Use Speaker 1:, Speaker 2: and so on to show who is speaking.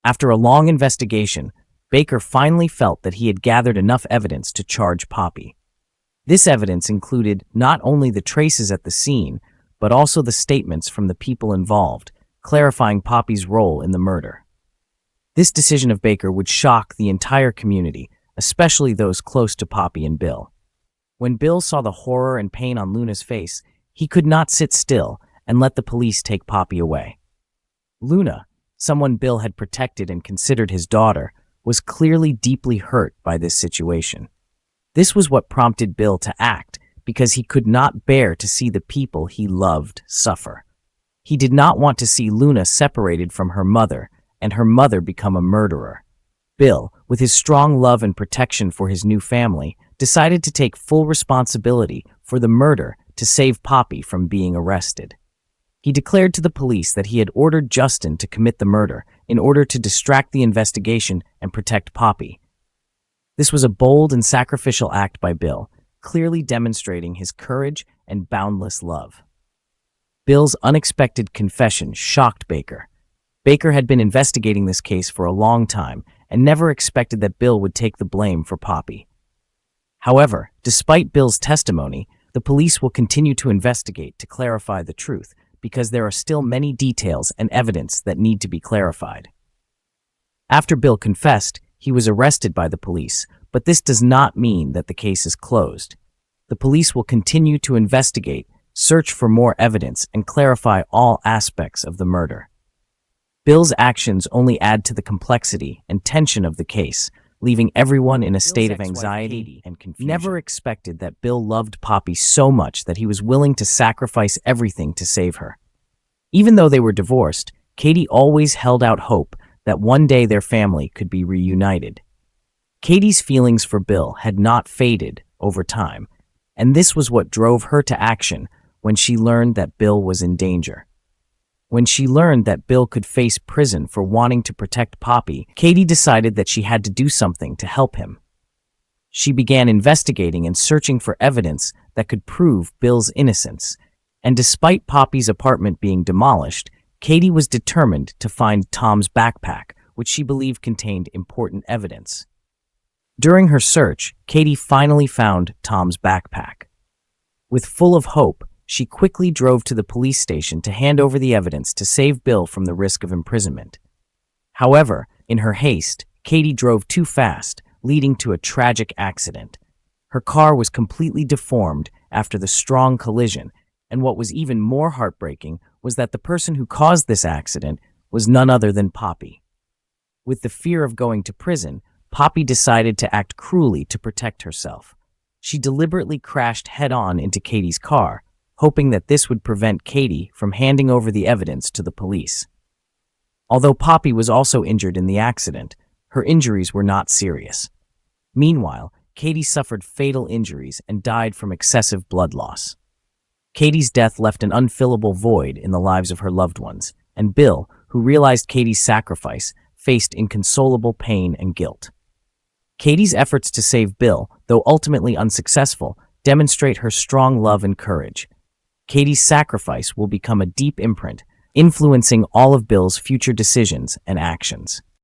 Speaker 1: After a long investigation, Baker finally felt that he had gathered enough evidence to charge Poppy. This evidence included not only the traces at the scene, but also the statements from the people involved, clarifying Poppy's role in the murder. This decision of Baker would shock the entire community, especially those close to Poppy and Bill. When Bill saw the horror and pain on Luna's face, he could not sit still and let the police take Poppy away. Luna, someone Bill had protected and considered his daughter, was clearly deeply hurt by this situation. This was what prompted Bill to act, because he could not bear to see the people he loved suffer. He did not want to see Luna separated from her mother, and her mother become a murderer. Bill, with his strong love and protection for his new family, decided to take full responsibility for the murder to save Poppy from being arrested. He declared to the police that he had ordered Justin to commit the murder in order to distract the investigation and protect Poppy. This was a bold and sacrificial act by Bill, clearly demonstrating his courage and boundless love. Bill's unexpected confession shocked Baker. Baker had been investigating this case for a long time and never expected that Bill would take the blame for Poppy. However, despite Bill's testimony, the police will continue to investigate to clarify the truth, because there are still many details and evidence that need to be clarified. After Bill confessed, he was arrested by the police, but this does not mean that the case is closed. The police will continue to investigate, search for more evidence, and clarify all aspects of the murder. Bill's actions only add to the complexity and tension of the case, leaving everyone in a state of anxiety and confusion. Never expected that Bill loved Poppy so much that he was willing to sacrifice everything to save her. Even though they were divorced, Katie always held out hope that one day their family could be reunited. Katie's feelings for Bill had not faded over time, and this was what drove her to action when she learned that Bill was in danger. When she learned that Bill could face prison for wanting to protect Poppy, Katie decided that she had to do something to help him. She began investigating and searching for evidence that could prove Bill's innocence, and despite Poppy's apartment being demolished, Katie was determined to find Tom's backpack, which she believed contained important evidence. During her search, Katie finally found Tom's backpack. With full of hope, she quickly drove to the police station to hand over the evidence to save Bill from the risk of imprisonment. However, in her haste, Katie drove too fast, leading to a tragic accident. Her car was completely deformed after the strong collision, and what was even more heartbreaking was that the person who caused this accident was none other than Poppy. With the fear of going to prison, Poppy decided to act cruelly to protect herself. She deliberately crashed head-on into Katie's car, hoping that this would prevent Katie from handing over the evidence to the police. Although Poppy was also injured in the accident, her injuries were not serious. Meanwhile, Katie suffered fatal injuries and died from excessive blood loss. Katie's death left an unfillable void in the lives of her loved ones, and Bill, who realized Katie's sacrifice, faced inconsolable pain and guilt. Katie's efforts to save Bill, though ultimately unsuccessful, demonstrate her strong love and courage. Katie's sacrifice will become a deep imprint, influencing all of Bill's future decisions and actions.